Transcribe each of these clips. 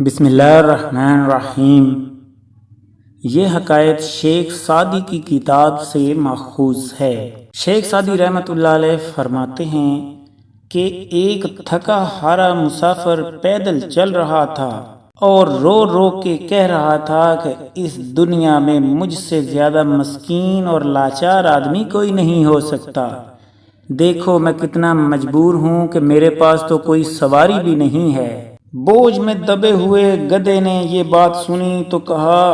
بسم اللہ الرحمن الرحیم۔ یہ حکایت شیخ سعدی کی کتاب سے ماخوذ ہے۔ شیخ سعدی رحمۃ اللہ علیہ فرماتے ہیں کہ ایک تھکا ہارا مسافر پیدل چل رہا تھا اور رو رو کے کہہ رہا تھا کہ اس دنیا میں مجھ سے زیادہ مسکین اور لاچار آدمی کوئی نہیں ہو سکتا۔ دیکھو میں کتنا مجبور ہوں کہ میرے پاس تو کوئی سواری بھی نہیں ہے۔ بوجھ میں دبے ہوئے گدھے نے یہ بات سنی تو کہا،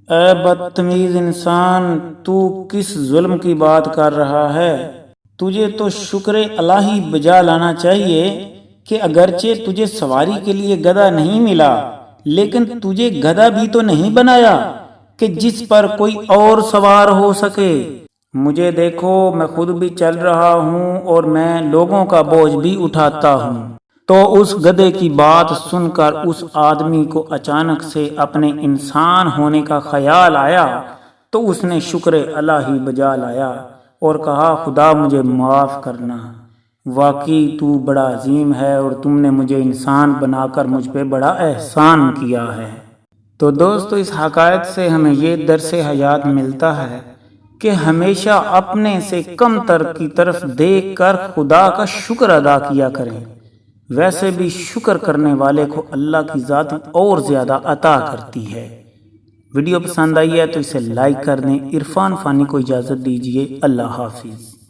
اے بدتمیز انسان، تو کس ظلم کی بات کر رہا ہے؟ تجھے تو شکر الہی بجا لانا چاہیے کہ اگرچہ تجھے سواری کے لیے گدھا نہیں ملا، لیکن تجھے گدھا بھی تو نہیں بنایا کہ جس پر کوئی اور سوار ہو سکے۔ مجھے دیکھو، میں خود بھی چل رہا ہوں اور میں لوگوں کا بوجھ بھی اٹھاتا ہوں۔ تو اس گدھے کی بات سن کر اس آدمی کو اچانک سے اپنے انسان ہونے کا خیال آیا تو اس نے شکر الہی بجا لایا اور کہا، خدا مجھے معاف کرنا، واقعی تو بڑا عظیم ہے اور تم نے مجھے انسان بنا کر مجھ پہ بڑا احسان کیا ہے۔ تو دوستو، اس حکایت سے ہمیں یہ درس حیات ملتا ہے کہ ہمیشہ اپنے سے کمتر کی طرف دیکھ کر خدا کا شکر ادا کیا کریں۔ ویسے بھی شکر کرنے والے کو اللہ کی ذات اور زیادہ عطا کرتی ہے۔ ویڈیو پسند آئی ہے تو اسے لائک کر دیں۔ عرفان فانی کو اجازت دیجیے۔ اللہ حافظ۔